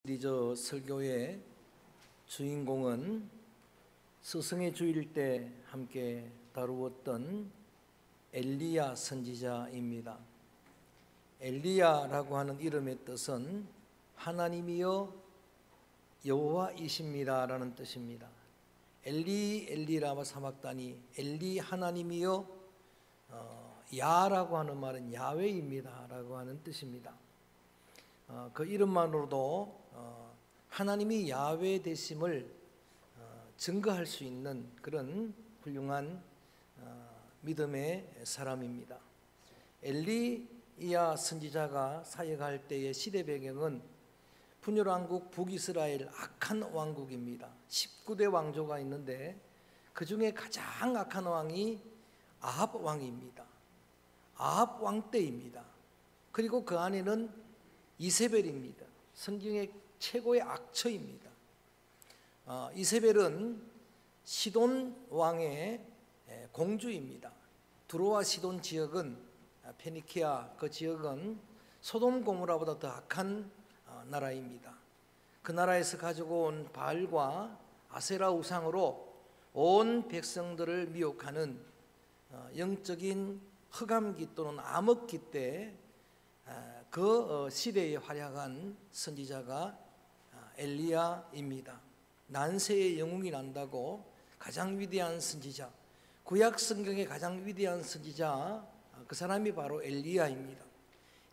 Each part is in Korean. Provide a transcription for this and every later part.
리저 설교의 주인공은 스승의 주일 때 함께 다루었던 엘리야 선지자입니다. 엘리야라고 하는 이름의 뜻은 하나님이여 여호와이십니다 라는 뜻입니다. 엘리 엘리라마 사막다니, 엘리 하나님이여 야라고 하는 말은 야훼입니다 라고 하는 뜻입니다. 그 이름만으로도 하나님이 야훼 되심을 증거할 수 있는 그런 훌륭한 믿음의 사람입니다. 엘리야 선지자가 사역할 때의 시대 배경은 분열왕국 북이스라엘 악한 왕국입니다. 19대 왕조가 있는데 그 중에 가장 악한 왕이 아합 왕입니다. 아합 왕 때입니다. 그리고 그 안에는 이세벨입니다. 성경의 최고의 악처입니다. 이세벨은 시돈 왕의 공주입니다. 두로와 시돈 지역은 페니키아 그 지역은 소돔 고모라보다 더 악한 나라입니다. 그 나라에서 가지고 온 바알과 아세라 우상으로 온 백성들을 미혹하는 영적인 흑암기 또는 암흑기 때 그 시대에 활약한 선지자가 엘리야입니다. 난세의 영웅이 난다고 가장 위대한 선지자, 구약 성경의 가장 위대한 선지자, 그 사람이 바로 엘리야입니다.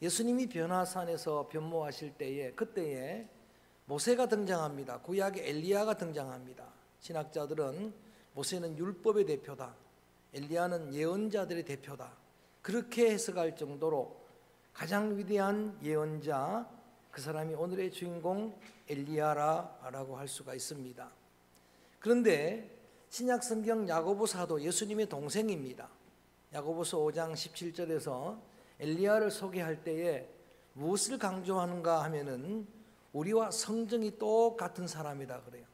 예수님이 변화산에서 변모하실 때에 그때에 모세가 등장합니다. 구약에 엘리야가 등장합니다. 신학자들은 모세는 율법의 대표다, 엘리야는 예언자들의 대표다, 그렇게 해석할 정도로 가장 위대한 예언자, 그 사람이 오늘의 주인공 엘리야라고 할 수가 있습니다. 그런데 신약 성경 야고보 사도 예수님의 동생입니다. 야고보서 5장 17절에서 엘리야를 소개할 때에 무엇을 강조하는가 하면은 우리와 성정이 똑같은 사람이다 그래요.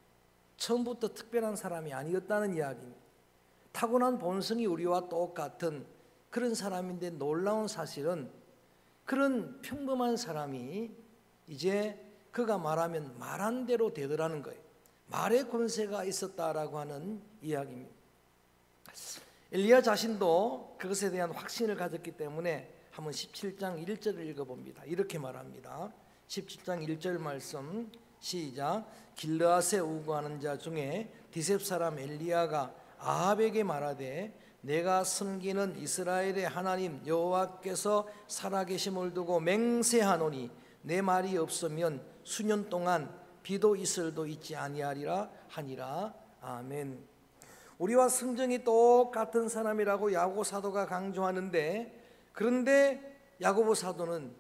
처음부터 특별한 사람이 아니었다는 이야기입니다. 타고난 본성이 우리와 똑같은 그런 사람인데, 놀라운 사실은 그런 평범한 사람이 이제 그가 말하면 말한 대로 되더라는 거예요. 말의 권세가 있었다라고 하는 이야기입니다. 엘리야 자신도 그것에 대한 확신을 가졌기 때문에 한번 17장 1절을 읽어봅니다. 이렇게 말합니다. 17장 1절 말씀 시작. 길르앗에 우거하는 자 중에 디셉 사람 엘리야가 아합에게 말하되 내가 섬기는 이스라엘의 하나님 여호와께서 살아계심을 두고 맹세하노니 내 말이 없으면 수년 동안 비도 이슬도 있지 아니하리라 하니라. 아멘. 우리와 성정이 똑같은 사람이라고 야고보 사도가 강조하는데, 그런데 야고보 사도는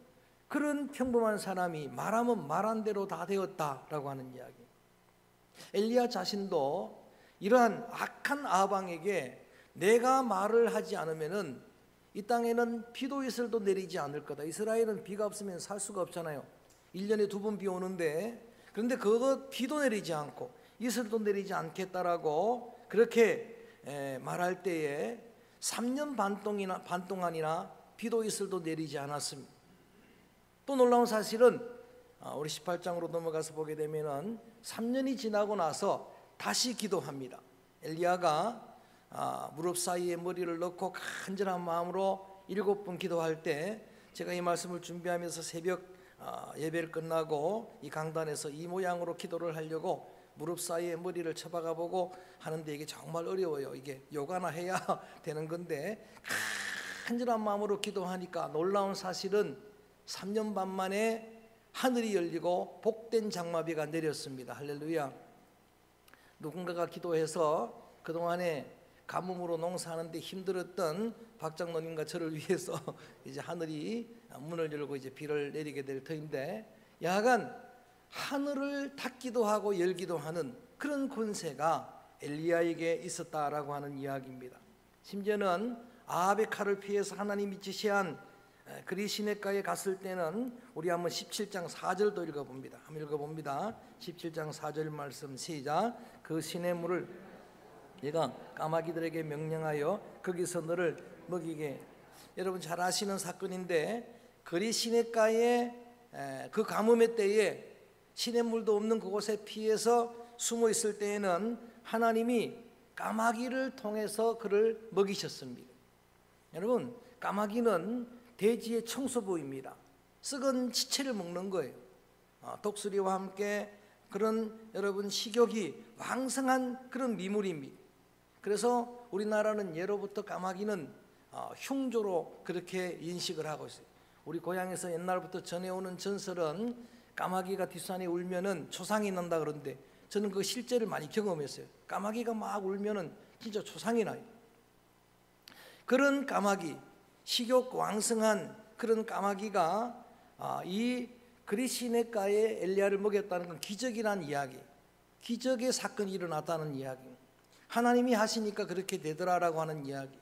그런 평범한 사람이 말하면 말한 대로 다 되었다라고 하는 이야기. 엘리야 자신도 이러한 악한 아합 왕에게 내가 말을 하지 않으면은 이 땅에는 비도 이슬도 내리지 않을 거다. 이스라엘은 비가 없으면 살 수가 없잖아요. 1년에 2번 비 오는데, 그런데 그거 비도 내리지 않고 이슬도 내리지 않겠다라고 그렇게 말할 때에 3년 반 동안이나 비도 이슬도 내리지 않았습니다. 또 놀라운 사실은 우리 18장으로 넘어가서 보게 되면은 3년이 지나고 나서 다시 기도합니다. 엘리야가 무릎 사이에 머리를 넣고 간절한 마음으로 7번 기도할 때, 제가 이 말씀을 준비하면서 새벽 예배를 끝나고 이 강단에서 이 모양으로 기도를 하려고 무릎 사이에 머리를 쳐박아 보고 하는데 이게 정말 어려워요. 이게 요가나 해야 되는 건데, 간절한 마음으로 기도하니까 놀라운 사실은 3년 반 만에 하늘이 열리고 복된 장마비가 내렸습니다. 할렐루야. 누군가가 기도해서 그동안에 가뭄으로 농사하는데 힘들었던 박장로님과 저를 위해서 이제 하늘이 문을 열고 이제 비를 내리게 될 터인데, 야간 하늘을 닫기도 하고 열기도 하는 그런 권세가 엘리야에게 있었다라고 하는 이야기입니다. 심지어는 아합의 칼을 피해서 하나님이 지시한 그리 시냇가에 갔을 때는, 우리 한번 17장 4절도 읽어봅니다. 한번 읽어봅니다. 17장 4절 말씀 시작. 그 시냇물을 얘가 까마귀들에게 명령하여 거기서 너를 먹이게. 여러분 잘 아시는 사건인데, 그리 시냇가에 그 가뭄의 때에 시냇물도 없는 그곳에 피해서 숨어 있을 때에는 하나님이 까마귀를 통해서 그를 먹이셨습니다. 여러분, 까마귀는 대지의 청소부입니다. 썩은 시체를 먹는 거예요. 독수리와 함께 그런 여러분 식욕이 왕성한 그런 미물입니다. 그래서 우리나라는 예로부터 까마귀는 흉조로 그렇게 인식을 하고 있어요. 우리 고향에서 옛날부터 전해오는 전설은 까마귀가 뒷산에 울면은 초상이 난다 그러는데, 저는 그 실제를 많이 경험했어요. 까마귀가 막 울면은 진짜 초상이 나요. 그런 까마귀, 식욕 왕성한 그런 까마귀가 이 그리시네가의 엘리야를 먹였다는 건 기적이라는 이야기, 기적의 사건이 일어났다는 이야기, 하나님이 하시니까 그렇게 되더라라고 하는 이야기.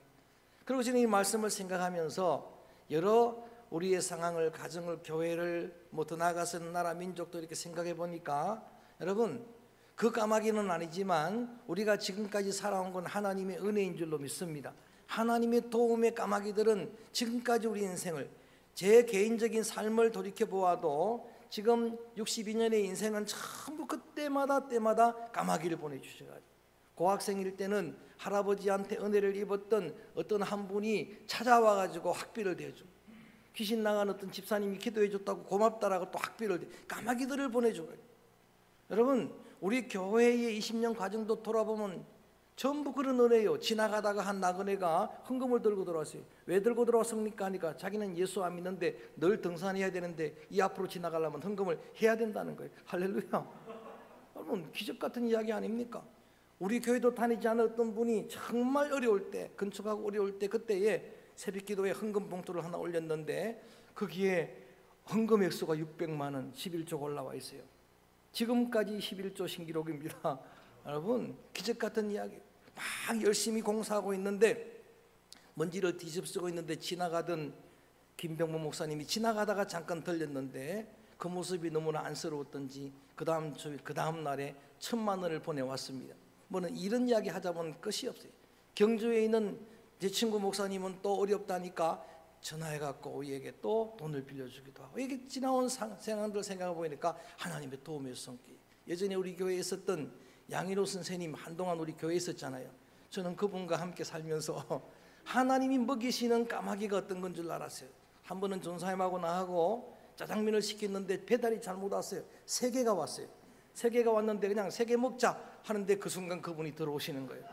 그리고 저는 이 말씀을 생각하면서 여러 우리의 상황을, 가정을, 교회를, 더 나아가서 나라 민족도 이렇게 생각해 보니까, 여러분, 그 까마귀는 아니지만 우리가 지금까지 살아온 건 하나님의 은혜인 줄로 믿습니다. 하나님의 도움의 까마귀들은 지금까지 우리 인생을, 제 개인적인 삶을 돌이켜 보아도 지금 62년의 인생은 전부 그때마다 까마귀를 보내주셔가지고, 고학생일 때는 할아버지한테 은혜를 입었던 어떤 한 분이 찾아와가지고 학비를 대주고, 귀신 나간 어떤 집사님이 기도해 줬다고 고맙다라고 또 학비를 까마귀들을 보내줘요. 여러분, 우리 교회의 20년 과정도 돌아보면 전부 그런 은혜요. 지나가다가 한 나그네가 헌금을 들고 들어왔어요. 왜 들고 들어왔습니까? 하니까 자기는 예수 안 믿는데 늘 등산해야 되는데 이 앞으로 지나가려면 헌금을 해야 된다는 거예요. 할렐루야. 여러분, 기적 같은 이야기 아닙니까? 우리 교회도 다니지 않은 어떤 분이 정말 어려울 때, 건축하고 어려울 때, 그때에 새벽기도에 헌금 봉투를 하나 올렸는데 거기에 헌금 액수가 600만 원, 11조가 올라와 있어요. 지금까지 11조 신기록입니다. 여러분, 기적 같은 이야기. 막 열심히 공사하고 있는데, 먼지를 뒤집쓰고 있는데 지나가던 김병모 목사님이 지나가다가 잠깐 들렸는데 그 모습이 너무나 안쓰러웠던지 그 다음 날에 1,000만 원을 보내왔습니다. 뭐는 이런 이야기 하자 보면 끝이 없어요. 경주에 있는 제 친구 목사님은 또 어렵다니까 전화해갖고 우리에게 또 돈을 빌려주기도 하고, 이게 지나온 상황들 생각해 보니까 하나님의 도움의 손길. 예전에 우리 교회에 있었던 양희로 선생님, 한동안 우리 교회에 있었잖아요. 저는 그분과 함께 살면서 하나님이 먹이시는 까마귀가 어떤 건 줄 알았어요. 한 번은 전사님하고 나하고 짜장면을 시켰는데 배달이 잘못 왔어요. 3개가 왔어요. 3개가 왔는데 그냥 3개 먹자 하는데 그 순간 그분이 들어오시는 거예요.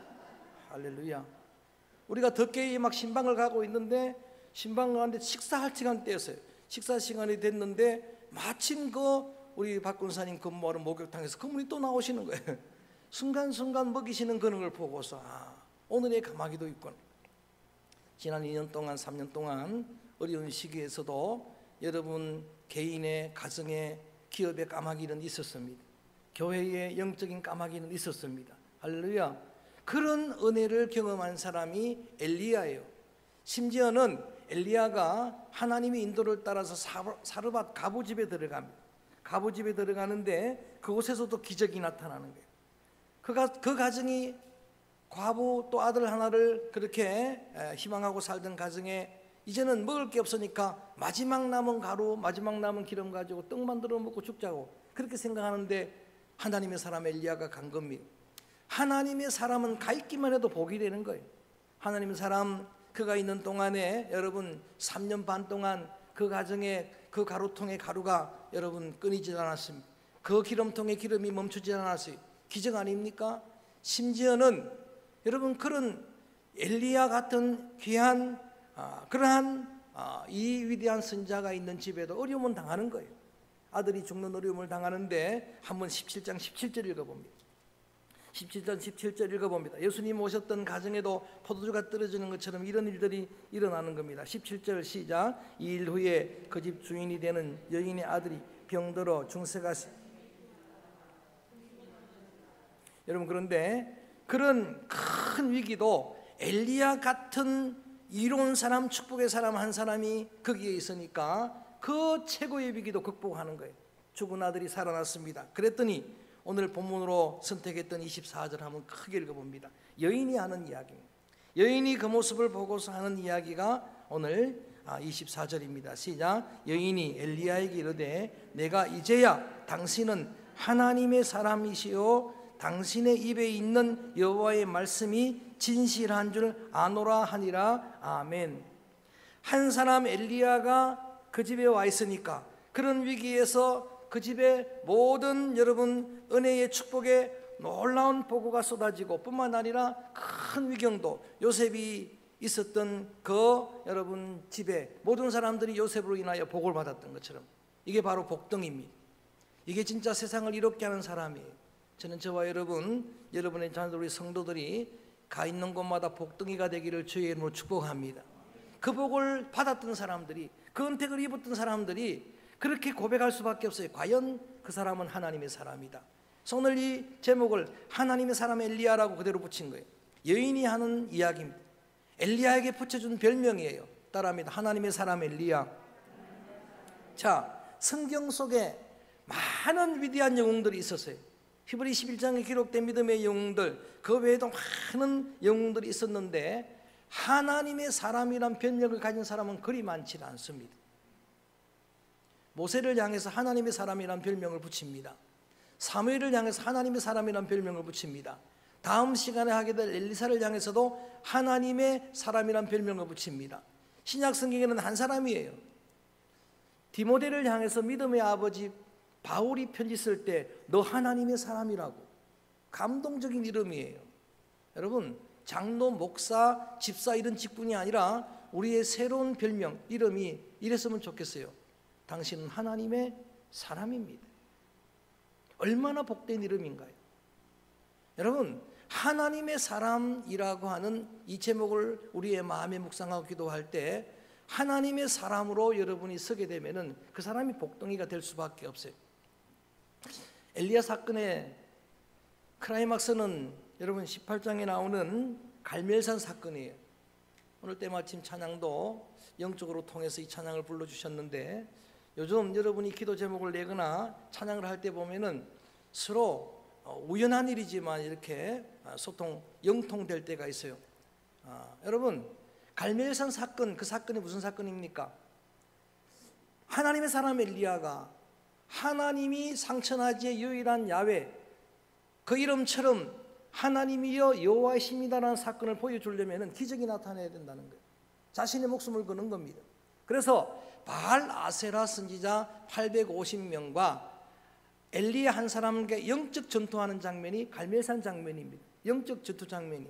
할렐루야. 우리가 덕계에 막 신방을 가고 있는데, 신방 가는데 식사할 시간 때였어요. 식사 시간이 됐는데 마침 우리 박 군사님 근무하는 목욕탕에서 그분이 또 나오시는 거예요. 순간순간 먹이시는 그런 걸 보고서 오늘의 까마귀도 있군. 지난 2년 동안, 3년 동안 어려운 시기에서도 여러분 개인의, 가정의, 기업의 까마귀는 있었습니다. 교회의 영적인 까마귀는 있었습니다. 할렐루야. 그런 은혜를 경험한 사람이 엘리야예요. 심지어는 엘리야가 하나님의 인도를 따라서 사르밧 가부집에 들어갑니다. 가부집에 들어가는데 그곳에서도 기적이 나타나는 거예요. 그 가정이 과부 또 아들 하나를 그렇게 희망하고 살던 가정에 이제는 먹을 게 없으니까 마지막 남은 가루, 마지막 남은 기름 가지고 떡 만들어 먹고 죽자고 그렇게 생각하는데, 하나님의 사람 엘리야가 간 겁니다. 하나님의 사람은 가 있기만 해도 복이 되는 거예요. 하나님의 사람, 그가 있는 동안에 여러분 3년 반 동안 그 가정에 그 가루통의 가루가 여러분 끊이지 않았습니다. 그 기름통의 기름이 멈추지 않았어요. 기적 아닙니까? 심지어는 여러분 그런 엘리야 같은 귀한 그러한 이 위대한 선자가 있는 집에도 어려움은 당하는 거예요. 아들이 죽는 어려움을 당하는데 한번 17장 17절 읽어봅니다. 17장 17절 읽어봅니다. 예수님 오셨던 가정에도 포도주가 떨어지는 것처럼 이런 일들이 일어나는 겁니다. 17절 시작. 2일 후에 그 집 주인이 되는 여인의 아들이 병들어 중세가 여러분, 그런데 그런 큰 위기도 엘리야 같은 이로운 사람, 축복의 사람 한 사람이 거기에 있으니까 그 최고의 위기도 극복하는 거예요. 죽은 아들이 살아났습니다. 그랬더니 오늘 본문으로 선택했던 24절 한번 크게 읽어봅니다. 여인이 하는 이야기입니다. 여인이 그 모습을 보고서 하는 이야기가 오늘 24절입니다. 시작. 여인이 엘리야에게 이르되 내가 이제야 당신은 하나님의 사람이시요 당신의 입에 있는 여호와의 말씀이 진실한 줄 아노라 하니라. 아멘. 한 사람 엘리야가 그 집에 와 있으니까 그런 위기에서 그 집에 모든 여러분 은혜의 축복의 놀라운 보고가 쏟아지고 뿐만 아니라 큰 위경도 요셉이 있었던 그 여러분 집에 모든 사람들이 요셉으로 인하여 복을 받았던 것처럼 이게 바로 복덩입니다. 이게 진짜 세상을 이롭게 하는 사람이에요. 저는 저와 여러분의 자녀들 우리 성도들이 가 있는 곳마다 복덩이가 되기를 주의 이름으로 축복합니다. 그 복을 받았던 사람들이 그 은택을 입었던 사람들이 그렇게 고백할 수밖에 없어요. 과연 그 사람은 하나님의 사람이다. 그래서 오늘 이 제목을 하나님의 사람 엘리야라고 그대로 붙인 거예요. 여인이 하는 이야기입니다. 엘리야에게 붙여준 별명이에요. 따라합니다. 하나님의 사람 엘리야. 자, 성경 속에 많은 위대한 영웅들이 있었어요. 히브리 11장에 기록된 믿음의 영웅들, 그 외에도 많은 영웅들이 있었는데 하나님의 사람이란 별명을 가진 사람은 그리 많지 않습니다. 모세를 향해서 하나님의 사람이란 별명을 붙입니다. 사무엘을 향해서 하나님의 사람이란 별명을 붙입니다. 다음 시간에 하게 될 엘리사를 향해서도 하나님의 사람이란 별명을 붙입니다. 신약 성경에는 한 사람이에요. 디모데를 향해서 믿음의 아버지 바울이 편지 쓸 때 너 하나님의 사람이라고, 감동적인 이름이에요. 여러분, 장로, 목사, 집사 이런 직분이 아니라 우리의 새로운 별명, 이름이 이랬으면 좋겠어요. 당신은 하나님의 사람입니다. 얼마나 복된 이름인가요? 여러분, 하나님의 사람이라고 하는 이 제목을 우리의 마음에 묵상하고 기도할 때 하나님의 사람으로 여러분이 서게 되면은 그 사람이 복덩이가 될 수밖에 없어요. 엘리야 사건의 클라이막스는 여러분 18장에 나오는 갈멜산 사건이에요. 오늘 때마침 찬양도 영적으로 통해서 이 찬양을 불러주셨는데 요즘 여러분이 기도 제목을 내거나 찬양을 할 때 보면은 서로 우연한 일이지만 이렇게 소통, 영통될 때가 있어요. 여러분, 갈멜산 사건, 그 사건이 무슨 사건입니까? 하나님의 사람 엘리야가 하나님이 상천하지의 유일한 야훼, 그 이름처럼 하나님이여 여호와이십니다라는 사건을 보여주려면 기적이 나타나야 된다는 거예요. 자신의 목숨을 거는 겁니다. 그래서 바알 아세라 선지자 850명과 엘리야 한 사람에게 영적 전투하는 장면이 갈멜산 장면입니다. 영적 전투 장면이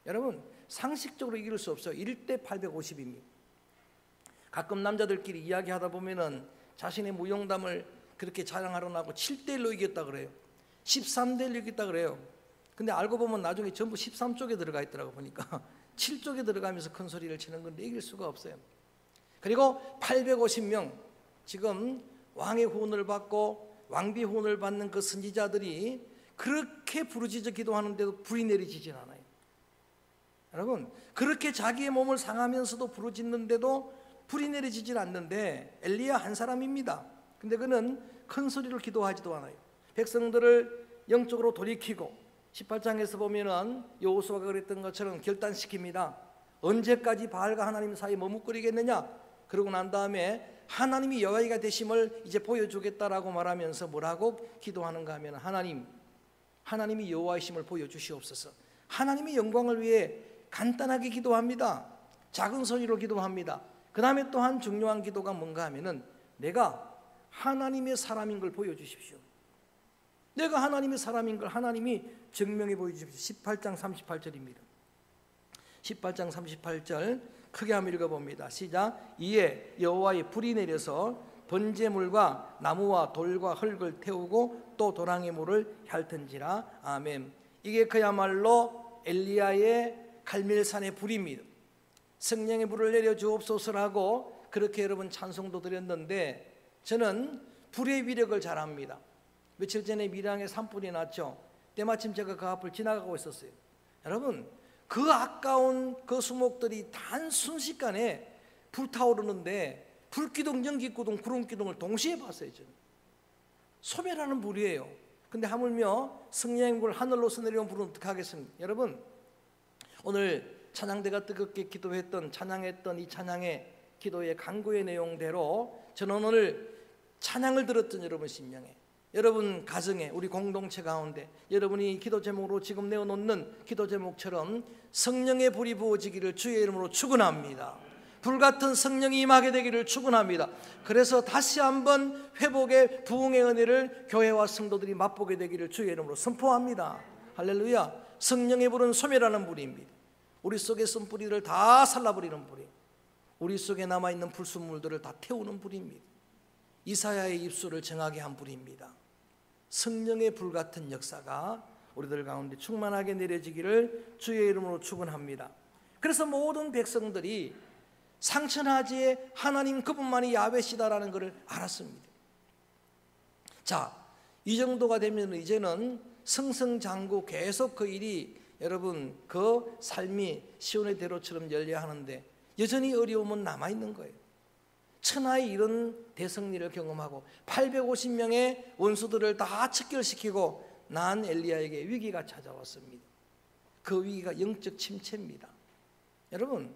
여러분 상식적으로 이길 수 없어요. 1대 850입니다. 가끔 남자들끼리 이야기하다 보면은 자신의 무용담을 그렇게 자랑하러 나고 7대1로 이겼다 그래요. 13대1로 이겼다 그래요. 근데 알고 보면 나중에 전부 13쪽에 들어가 있더라고 보니까 7쪽에 들어가면서 큰 소리를 치는 건데 이길 수가 없어요. 그리고 850명 지금 왕의 후원을 받고 왕비 후원을 받는 그 선지자들이 그렇게 부르짖어 기도하는데도 불이 내리지진 않아요. 여러분, 그렇게 자기의 몸을 상하면서도 부르짖는데도 불이 내리지질 않는데 엘리야 한 사람입니다. 근데 그는 큰 소리로 기도하지도 않아요. 백성들을 영적으로 돌이키고 18장에서 보면은 여호수아가 그랬던 것처럼 결단시킵니다. 언제까지 바알과 하나님 사이에 머뭇거리겠느냐? 그러고 난 다음에 하나님이 여호와가 되심을 이제 보여주겠다라고 말하면서 뭐라고 기도하는가 하면 하나님이 여호와이심을 보여주시옵소서. 하나님의 영광을 위해 간단하게 기도합니다. 작은 소리로 기도합니다. 그 다음에 또한 중요한 기도가 뭔가 하면은 내가 하나님의 사람인 걸 보여주십시오. 내가 하나님의 사람인 걸 하나님이 증명해 보여주십시오. 18장 38절입니다. 18장 38절 크게 한번 읽어봅니다. 시작. 이에 여호와의 불이 내려서 번제물과 나무와 돌과 흙을 태우고 또 도랑의 물을 핥은지라. 아멘. 이게 그야말로 엘리야의 갈멜산의 불입니다. 성령의 불을 내려 주옵소서라고 그렇게 여러분 찬송도 드렸는데 저는 불의 위력을 잘 압니다. 며칠 전에 밀양에 산불이 났죠. 때마침 제가 그 앞을 지나가고 있었어요. 여러분, 그 아까운 그 수목들이 단 순식간에 불타오르는데 불기둥, 연기기둥, 구름기둥을 동시에 봤어요. 저는 소멸하는 불이에요. 근데 하물며 성령의 불, 하늘로서 내려온 불은 어떻게 하겠습니까? 여러분, 오늘 찬양대가 뜨겁게 기도했던 찬양했던 이 찬양의 기도의 간구의 내용대로 저는 오늘 찬양을 들었던 여러분 심령에, 여러분 가정에, 우리 공동체 가운데 여러분이 기도 제목으로 지금 내어놓는 기도 제목처럼 성령의 불이 부어지기를 주의 이름으로 축원합니다. 불같은 성령이 임하게 되기를 축원합니다. 그래서 다시 한번 회복의 부흥의 은혜를 교회와 성도들이 맛보게 되기를 주의 이름으로 선포합니다. 할렐루야. 성령의 불은 소멸하는 불입니다. 우리 속에 쓴 뿌리를 다 살라버리는 불이, 우리 속에 남아있는 불순물들을 다 태우는 불입니다. 이사야의 입술을 정하게 한 불입니다. 성령의 불같은 역사가 우리들 가운데 충만하게 내려지기를 주의 이름으로 축원합니다. 그래서 모든 백성들이 상천하지에 하나님 그분만이 야훼시다라는 것을 알았습니다. 자, 이 정도가 되면 이제는 승승장구 계속 그 일이, 여러분 그 삶이 시온의 대로처럼 열려야 하는데 여전히 어려움은 남아있는 거예요. 천하의 이런 대승리를 경험하고 850명의 원수들을 다 척결시키고 난 엘리야에게 위기가 찾아왔습니다. 그 위기가 영적 침체입니다. 여러분,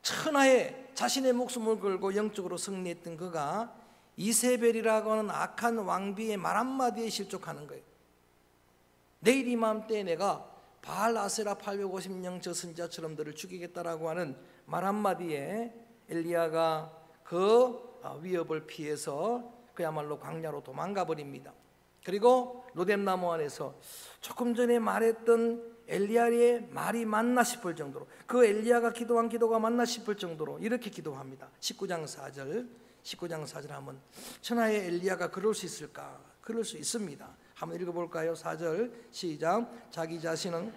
천하에 자신의 목숨을 걸고 영적으로 승리했던 그가 이세벨이라고 하는 악한 왕비의 말 한마디에 실족하는 거예요. 내일 이맘때에 내가 바알 아세라 850명 저 선지자처럼들을 죽이겠다라고 하는 말 한마디에 엘리야가 그 위협을 피해서 그야말로 광야로 도망가 버립니다. 그리고 로뎀나무 안에서 조금 전에 말했던 엘리야의 말이 맞나 싶을 정도로, 그 엘리야가 기도한 기도가 맞나 싶을 정도로 이렇게 기도합니다. 19장 4절 하면 천하의 엘리야가 그럴 수 있을까? 그럴 수 있습니다. 한번 읽어볼까요? 4절 시작. 자기 자신은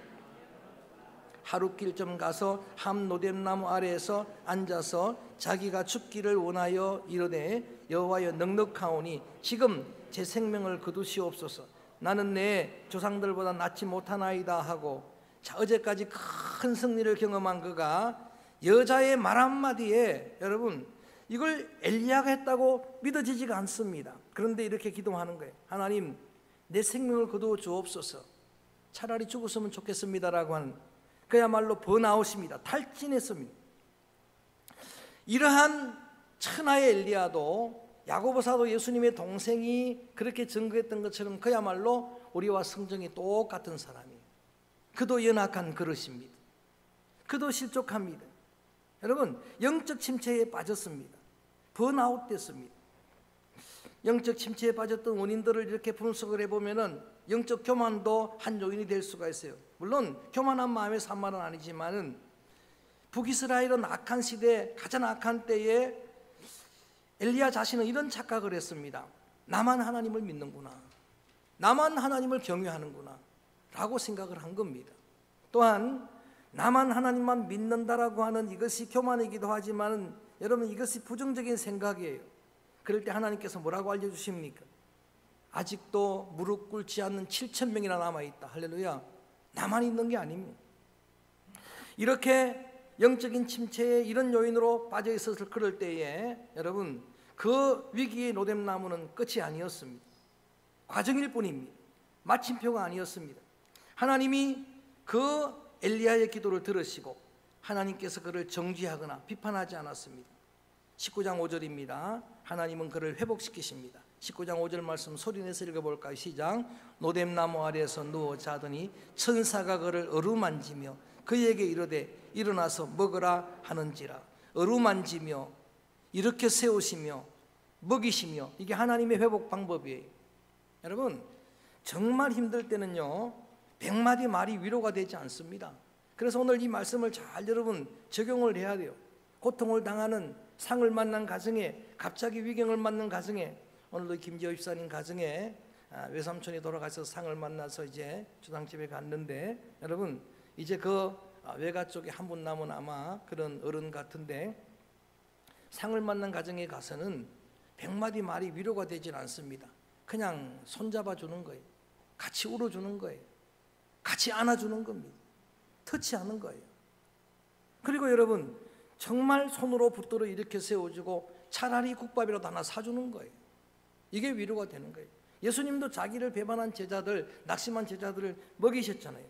하룻길 좀 가서 함 로뎀나무 아래에서 앉아서 자기가 죽기를 원하여 이르되 여호와여 넉넉하오니 지금 제 생명을 거두시옵소서. 나는 내 조상들보다 낫지 못하나이다 하고, 자, 어제까지 큰 승리를 경험한 그가 여자의 말 한마디에, 여러분 이걸 엘리야가 했다고 믿어지지가 않습니다. 그런데 이렇게 기도하는 거예요. 하나님, 내 생명을 거두어 주옵소서. 차라리 죽었으면 좋겠습니다라고 하는, 그야말로 번아웃입니다. 탈진했습니다. 이러한 천하의 엘리야도, 야고보사도 예수님의 동생이 그렇게 증거했던 것처럼 그야말로 우리와 성정이 똑같은 사람이에요. 그도 연약한 그릇입니다. 그도 실족합니다. 여러분, 영적 침체에 빠졌습니다. 번아웃 됐습니다. 영적 침체에 빠졌던 원인들을 이렇게 분석을 해보면은 영적 교만도 한 요인이 될 수가 있어요. 물론 교만한 마음의 산말은 아니지만은 북이스라엘은 악한 시대, 가장 악한 때에 엘리야 자신은 이런 착각을 했습니다. 나만 하나님을 믿는구나, 나만 하나님을 경외하는구나 라고 생각을 한 겁니다. 또한 나만 하나님만 믿는다라고 하는 이것이 교만이기도 하지만 여러분, 이것이 부정적인 생각이에요. 그럴 때 하나님께서 뭐라고 알려주십니까? 아직도 무릎 꿇지 않는 7,000명이나 남아있다. 할렐루야. 나만 있는 게 아닙니다. 이렇게 영적인 침체에 이런 요인으로 빠져 있었을 그럴 때에 여러분, 그 위기의 로뎀나무는 끝이 아니었습니다. 과정일 뿐입니다. 마침표가 아니었습니다. 하나님이 그 엘리야의 기도를 들으시고 하나님께서 그를 정죄하거나 비판하지 않았습니다. 19장 5절입니다. 하나님은 그를 회복시키십니다. 19장 5절 말씀 소리내서 읽어볼까요? 시작. 로뎀나무 아래에서 누워 자더니 천사가 그를 어루만지며 그에게 이르되 일어나서 먹으라 하는지라. 어루만지며 이렇게 세우시며 먹이시며, 이게 하나님의 회복 방법이에요. 여러분, 정말 힘들 때는요 100마디 말이 위로가 되지 않습니다. 그래서 오늘 이 말씀을 잘 여러분 적용을 해야 돼요. 고통을 당하는, 상을 만난 가정에, 갑자기 위경을 맞는 가정에, 오늘도 김지호 집사님 가정에 외삼촌이 돌아가서 상을 만나서 이제 주당집에 갔는데, 여러분 이제 그 외가 쪽에 한 분 남은 아마 그런 어른 같은데, 상을 만난 가정에 가서는 100마디 말이 위로가 되질 않습니다. 그냥 손잡아 주는 거예요. 같이 울어주는 거예요. 같이 안아주는 겁니다. 터치하는 거예요. 그리고 여러분, 정말 손으로 붙들어 이렇게 세워주고 차라리 국밥이라도 하나 사주는 거예요. 이게 위로가 되는 거예요. 예수님도 자기를 배반한 제자들, 낙심한 제자들을 먹이셨잖아요.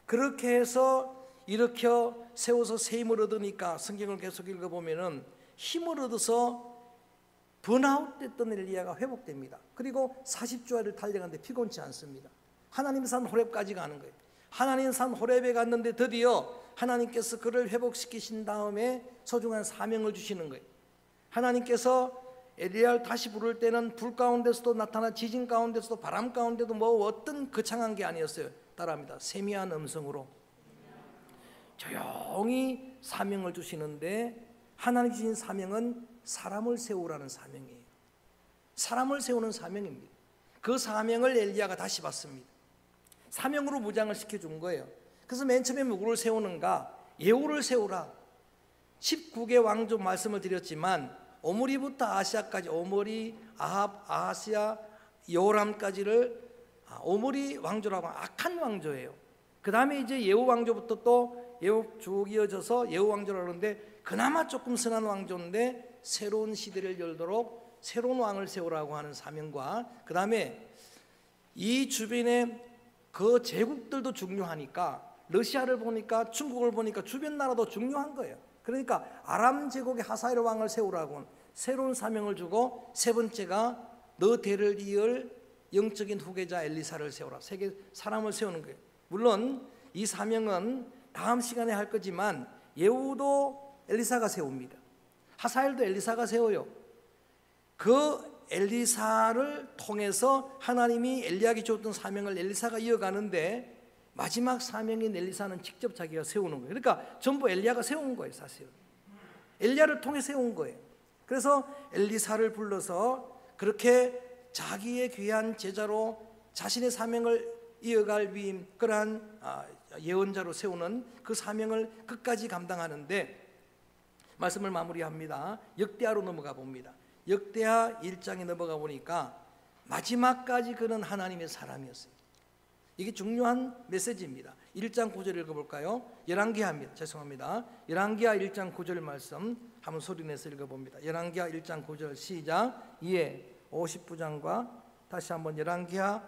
그렇게 해서 일으켜 세워서 새 힘을 얻으니까 성경을 계속 읽어보면은 힘을 얻어서 번아웃 됐던 엘리야가 회복됩니다. 그리고 40주야를 달려가는데 피곤치 않습니다. 하나님 산 호렙까지 가는 거예요. 하나님 산 호렙에 갔는데 드디어 하나님께서 그를 회복시키신 다음에 소중한 사명을 주시는 거예요. 하나님께서 엘리야를 다시 부를 때는 불 가운데서도 나타나 지진 가운데서도 바람 가운데도 뭐 어떤 거창한 게 아니었어요. 따라합니다. 세미한 음성으로 조용히 사명을 주시는데, 하나님 주신 사명은 사람을 세우라는 사명이에요. 사람을 세우는 사명입니다. 그 사명을 엘리야가 다시 받습니다. 사명으로 무장을 시켜준 거예요. 그래서 맨 처음에 누구를 세우는가? 예후를 세우라. 19개 왕조 말씀을 드렸지만 오므리부터 아시아까지, 오므리, 아합, 아하시아, 여호람까지를 오므리 왕조라고 하면 악한 왕조예요. 그 다음에 이제 예후 왕조부터 또 예후 쭉 이어져서 예후 왕조라고 하는데, 그나마 조금 선한 왕조인데 새로운 시대를 열도록 새로운 왕을 세우라고 하는 사명과, 그 다음에 이 주변에 그 제국들도 중요하니까, 러시아를 보니까 중국을 보니까 주변 나라도 중요한 거예요. 그러니까 아람 제국의 하사엘 왕을 세우라고 새로운 사명을 주고, 세 번째가 너 대를 이을 영적인 후계자 엘리사를 세우라. 세계 사람을 세우는 거예요. 물론 이 사명은 다음 시간에 할 거지만 예후도 엘리사가 세웁니다. 하사엘도 엘리사가 세워요. 그 엘리사를 통해서 하나님이 엘리야에게 줬던 사명을 엘리사가 이어가는데, 마지막 사명인 엘리사는 직접 자기가 세우는 거예요. 그러니까 전부 엘리야가 세운 거예요. 사실은 엘리야를 통해 세운 거예요. 그래서 엘리사를 불러서 그렇게 자기의 귀한 제자로 자신의 사명을 이어갈 위임, 그러한 예언자로 세우는 그 사명을 끝까지 감당하는데, 말씀을 마무리합니다. 역대하로 넘어가 봅니다. 역대하 1장에 넘어가 보니까 마지막까지 그는 하나님의 사람이었어요. 이게 중요한 메시지입니다. 1장 9절 읽어볼까요? 열왕기하입니다. 죄송합니다. 열왕기하 1장 9절 말씀 한번 소리내서 읽어봅니다. 열왕기하 1장 9절 시작. 이에 50부장과, 다시 한번 열왕기하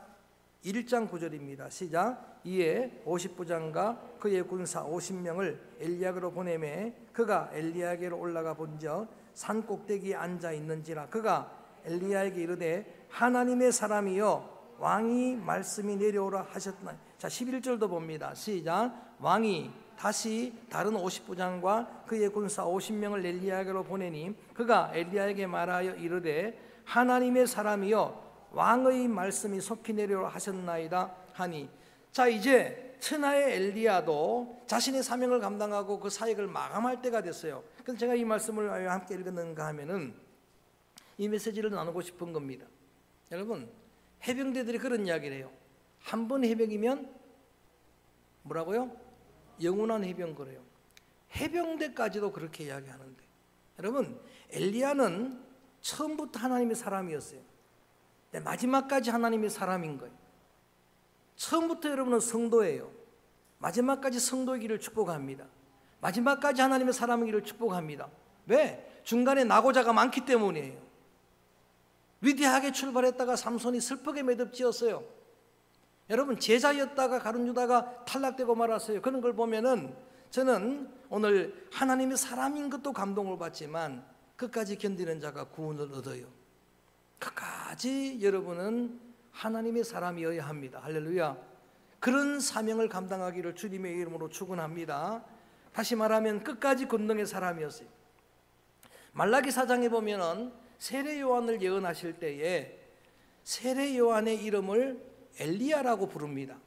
1장 9절입니다. 시작. 이에 50부장과 그의 군사 50명을 엘리야게로 보내매 그가 엘리야게로 올라가 본즉 산 꼭대기에 앉아 있는지라. 그가 엘리야에게 이르되 하나님의 사람이여 왕이 말씀이 내려오라 하셨나. 자, 11절도 봅니다. 시작. 왕이 다시 다른 50부장과 그의 군사 50명을 엘리야에게로 보내니 그가 엘리야에게 말하여 이르되 하나님의 사람이여 왕의 말씀이 속히 내려오라 하셨나이다 하니. 자, 이제 천하의 엘리야도 자신의 사명을 감당하고 그 사역을 마감할 때가 됐어요. 그래서 제가 이 말씀을 왜 함께 읽었는가 하면은 이 메시지를 나누고 싶은 겁니다. 여러분, 해병대들이 그런 이야기를 해요. 한 번 해병이면 뭐라고요? 영원한 해병 그래요. 해병대까지도 그렇게 이야기하는데, 여러분, 엘리야는 처음부터 하나님의 사람이었어요. 마지막까지 하나님의 사람인 거예요. 처음부터 여러분은 성도예요. 마지막까지 성도의 길을 축복합니다. 마지막까지 하나님의 사람의 길을 축복합니다. 왜? 중간에 낙오자가 많기 때문이에요. 위대하게 출발했다가 삼손이 슬프게 매듭지었어요. 여러분, 제자였다가 가룟 유다가 탈락되고 말았어요. 그런 걸 보면은 저는 오늘 하나님의 사람인 것도 감동을 받지만 끝까지 견디는 자가 구원을 얻어요. 끝까지 여러분은 하나님의 사람이어야 합니다. 할렐루야. 그런 사명을 감당하기를 주님의 이름으로 축원합니다. 다시 말하면 끝까지 권능의 사람이었어요. 말라기 4장에 보면은 세례 요한을 예언하실 때에 세례 요한의 이름을 엘리야라고 부릅니다.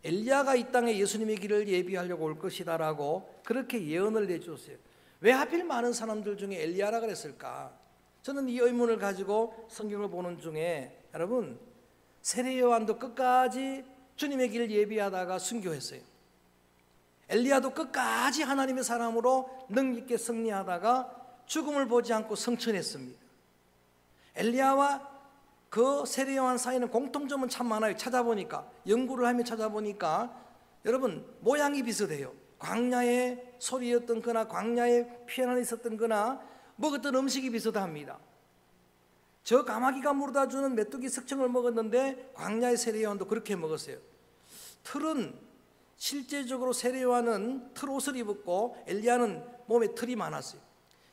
엘리야가 이 땅에 예수님의 길을 예비하려고 올 것이다라고 그렇게 예언을 내주었어요. 왜 하필 많은 사람들 중에 엘리야라 그랬을까? 저는 이 의문을 가지고 성경을 보는 중에, 여러분, 세례 요한도 끝까지 주님의 길을 예비하다가 순교했어요. 엘리야도 끝까지 하나님의 사람으로 능력 있게 승리하다가 죽음을 보지 않고 성천했습니다. 엘리야와 그 세례 요한 사이는 공통점은 참 많아요. 찾아보니까, 연구를 하며 찾아보니까 여러분, 모양이 비슷해요. 광야에 소리였던 거나 광야에 피난이 있었던 거나 먹었던 음식이 비슷합니다. 저 까마귀가 물어다 주는 메뚜기 석청을 먹었는데 광야의 세례 요한도 그렇게 먹었어요. 틀은 실제적으로 세례 요한은 틀 옷을 입었고 엘리야는 몸에 털이 많았어요.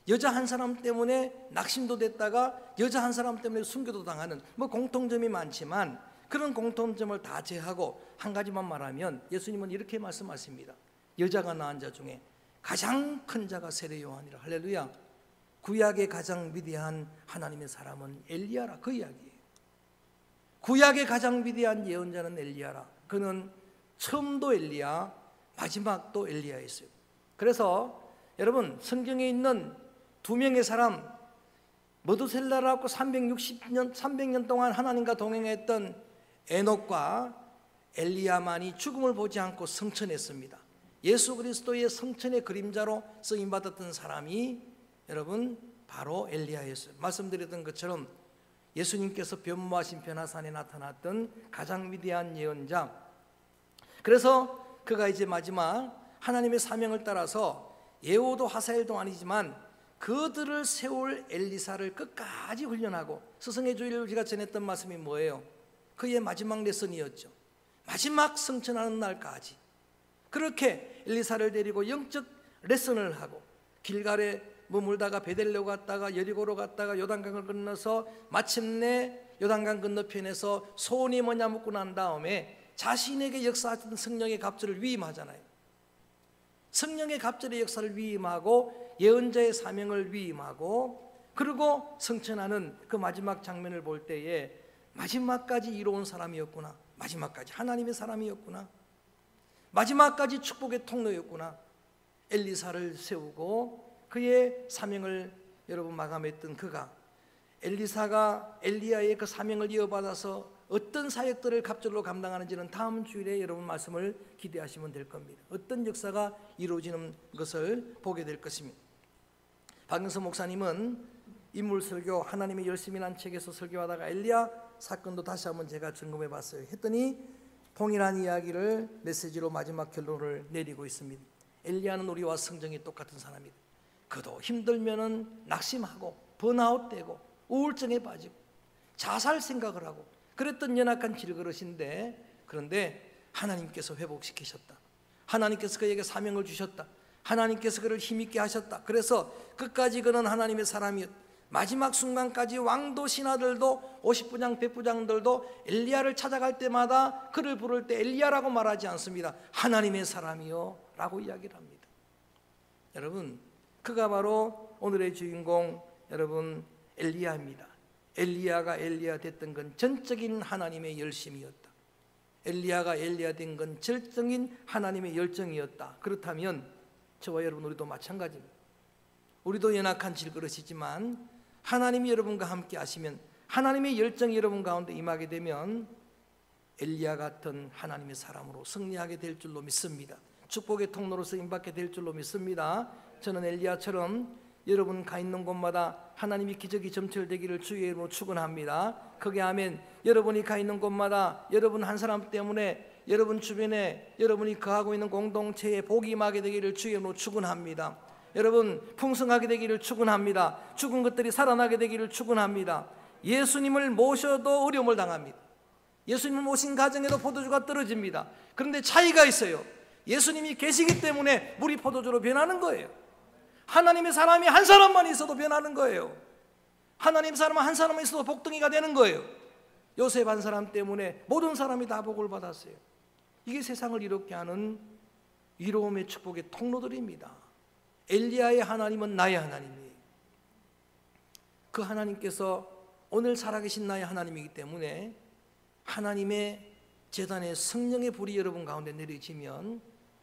여자 한 사람 때문에 낙심도 됐다가 여자 한 사람 때문에 순교도 당하는 공통점이 많지만 그런 공통점을 다 제하고 한 가지만 말하면 예수님은 이렇게 말씀하십니다. 여자가 낳은 자 중에 가장 큰 자가 세례 요한이라. 할렐루야. 구약의 가장 위대한 하나님의 사람은 엘리야라. 그 이야기예요. 구약의 가장 위대한 예언자는 엘리야라. 그는 처음도 엘리야, 마지막도 엘리야였어요. 그래서 여러분, 성경에 있는 두 명의 사람, 머두셀라라고 300년 동안 하나님과 동행했던 에녹과 엘리야만이 죽음을 보지 않고 성천했습니다. 예수 그리스도의 성천의 그림자로 쓰임받았던 사람이 여러분 바로 엘리야였어요. 말씀드렸던 것처럼 예수님께서 변모하신 변화산에 나타났던 가장 위대한 예언자. 그래서 그가 이제 마지막 하나님의 사명을 따라서 예후도 하사엘도 아니지만 그들을 세울 엘리사를 끝까지 훈련하고, 스승의 주일을 우리가 전했던 말씀이 뭐예요? 그의 마지막 레슨이었죠. 마지막 성천하는 날까지 그렇게 엘리사를 데리고 영적 레슨을 하고, 길갈에 머물다가 베델레로 갔다가 여리고로 갔다가 요단강을 건너서 마침내 요단강 건너편에서 소원이 뭐냐 묻고 난 다음에 자신에게 역사하던 성령의 갑절을 위임하잖아요. 성령의 갑절의 역사를 위임하고 예언자의 사명을 위임하고, 그리고 성천하는 그 마지막 장면을 볼 때에 마지막까지 이로운 사람이었구나, 마지막까지 하나님의 사람이었구나, 마지막까지 축복의 통로였구나. 엘리사를 세우고 그의 사명을 여러분 마감했던 그가, 엘리사가 엘리야의 그 사명을 이어받아서 어떤 사역들을 갑절로 감당하는지는 다음 주일에 여러분 말씀을 기대하시면 될 겁니다. 어떤 역사가 이루어지는 것을 보게 될 것입니다. 박영선 목사님은 인물설교 하나님의 열심이라는 책에서 설교하다가 엘리야 사건도 다시 한번 제가 점검해 봤어요. 했더니 동일한 이야기를 메시지로 마지막 결론을 내리고 있습니다. 엘리야는 우리와 성정이 똑같은 사람이다. 그도 힘들면은 낙심하고 번아웃되고 우울증에 빠지고 자살 생각을 하고 그랬던 연약한 질그릇인데, 그런데 하나님께서 회복시키셨다. 하나님께서 그에게 사명을 주셨다. 하나님께서 그를 힘있게 하셨다. 그래서 끝까지 그는 하나님의 사람이었다. 마지막 순간까지 왕도 신하들도 50부장 100부장들도 엘리야를 찾아갈 때마다 그를 부를 때 엘리야라고 말하지 않습니다. 하나님의 사람이요 라고 이야기를 합니다. 여러분, 그가 바로 오늘의 주인공 여러분 엘리야입니다. 엘리야가 엘리야 됐던 건 전적인 하나님의 열심이었다. 엘리야가 엘리야 된 건 절정인 하나님의 열정이었다. 그렇다면 저와 여러분 우리도 마찬가지입니다. 우리도 연약한 질그릇이지만 하나님이 여러분과 함께 하시면, 하나님의 열정이 여러분 가운데 임하게 되면 엘리야 같은 하나님의 사람으로 승리하게 될 줄로 믿습니다. 축복의 통로로 쓰임받게 될 줄로 믿습니다. 저는 엘리야처럼 여러분 가 있는 곳마다 하나님이 기적이 점철되기를 주의 이름으로 축원합니다. 그게 아멘. 여러분이 가 있는 곳마다 여러분 한 사람 때문에 여러분 주변에 여러분이 거하고 있는 공동체에 복이 임하게 되기를 주의 이름으로 축원합니다. 여러분 풍성하게 되기를 축원합니다. 죽은 것들이 살아나게 되기를 축원합니다. 예수님을 모셔도 어려움을 당합니다. 예수님을 모신 가정에도 포도주가 떨어집니다. 그런데 차이가 있어요. 예수님이 계시기 때문에 물이 포도주로 변하는 거예요. 하나님의 사람이 한 사람만 있어도 변하는 거예요. 하나님 사람은 한 사람만 있어도 복덩이가 되는 거예요. 요셉 한 사람 때문에 모든 사람이 다 복을 받았어요. 이게 세상을 이롭게 하는 이로움의 축복의 통로들입니다. 엘리야의 하나님은 나의 하나님이에요. 그 하나님께서 오늘 살아계신 나의 하나님이기 때문에 하나님의 제단의 성령의 불이 여러분 가운데 내려지면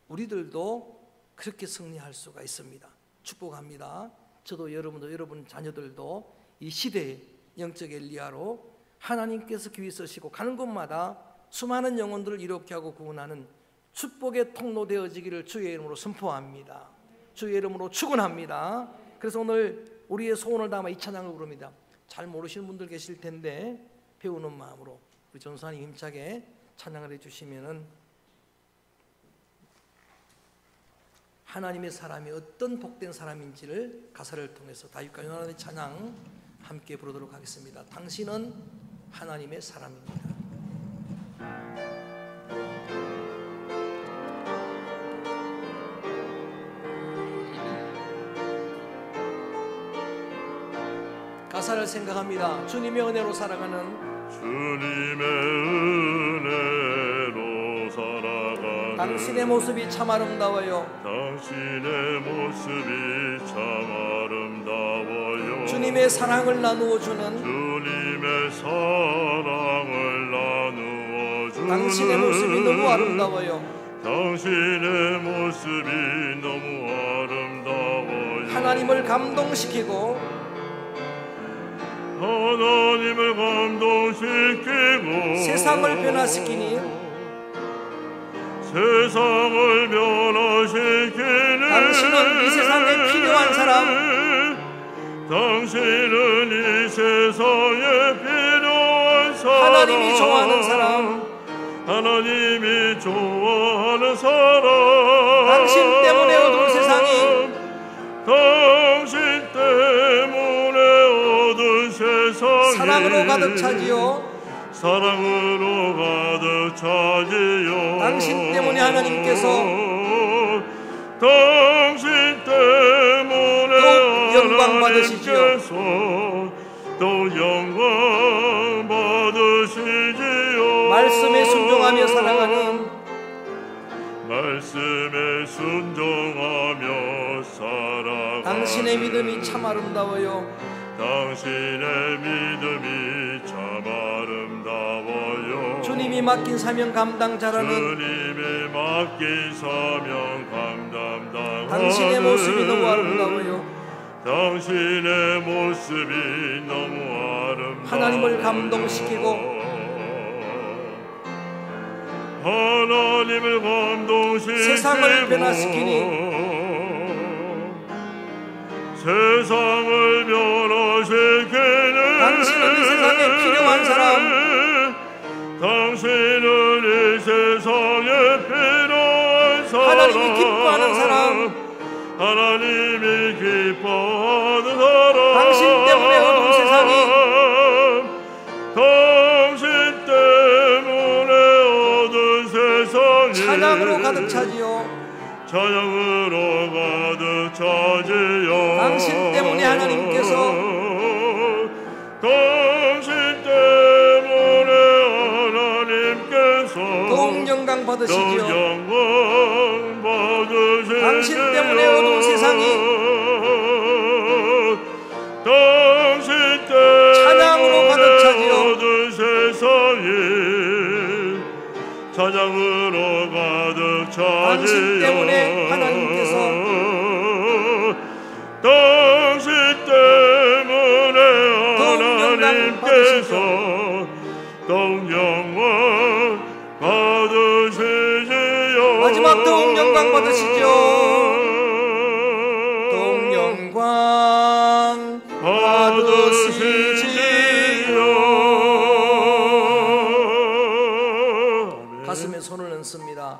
우리들도 그렇게 승리할 수가 있습니다. 축복합니다. 저도 여러분도 여러분 자녀들도 이 시대의 영적 엘리야로 하나님께서 귀 쓰시고 가는 곳마다 수많은 영혼들을 이롭게 하고 구원하는 축복의 통로 되어지기를 주의 이름으로 선포합니다. 주의 이름으로 축원합니다. 그래서 오늘 우리의 소원을 담아 이 찬양을 부릅니다. 잘 모르시는 분들 계실 텐데 배우는 마음으로 우리 전사님 힘차게 찬양을 해주시면은 하나님의 사람이 어떤 복된 사람인지를 가사를 통해서 다윗과 요나단의 찬양 함께 부르도록 하겠습니다. 당신은 하나님의 사람입니다. 역사를 생각합니다. 주님의 은혜로 살아가는 주님의 은혜로 살아가는 당신의 모습이 참 아름다워요. 당신의 모습이 참 아름다워요. 주님의 사랑을 나누어 주는 주님의 사랑을 나누어 주는 당신의 모습이 너무 아름다워요. 당신의 모습이 너무 아름다워요. 하나님을 감동시키고 하나님을 감동시키고 세상을 변화시키니 세상을 변화시키는 당신은 이 세상에 필요한 사람, 당신은 이 세상에 필요한 사람, 하나님이 좋아하는 사람, 하나님이 좋아하는 사람, 당신 때문에 어두운 세상이 당신 때문에 어두운 세상이 사랑으로 가득 차지요. 사랑으로 가득 차지요. 당신 때문에 하나님께서 당신 때문에 또 영광 받으시지요. 또 영광 받으시지요. 말씀에 순종하며 살아가는 말씀에 순종하며 살아가는 당신의 믿음이 참 아름다워요. 당신의 믿음이 참 아름다워요. 주님이 맡긴 사명 감당자라는 주님이 맡긴 사명 감당자라는 당신의 모습이 너무 아름다워요. 당신의 모습이 너무 아름다워요. 하나님을 감동시키고 하나님을 감동시키고 세상을 변화시키니 세상을 변화시키는 당신은 이 세상에 필요한 사람, 당신은 이 세상에 필요한 사람, 하나님이 기뻐하는 사람, 하나님이 기뻐하는 사람, 당신 때문에 어두운 세상이 당신 때문에 어두운 세상이 찬양으로 가득 차지요. 찬양으로 가득 차지요. 당신 때문에 하나님께서 당신 때문에 하나님께서 더욱 영광 받으시지요. 영광 받으시지요. 당신 때문에 어두운 세상이 당신 때문에 찬양으로 가득 차지요. 어두운 세상이 찬양으로 가득 차지요. 당신 때문에 하나님께서 당신 때문에 하나님께서 더욱 영광 받으시지요. 마지막 더욱 영광 받으시죠. 더욱 영광 받으시지요. 가슴에 손을 얹습니다.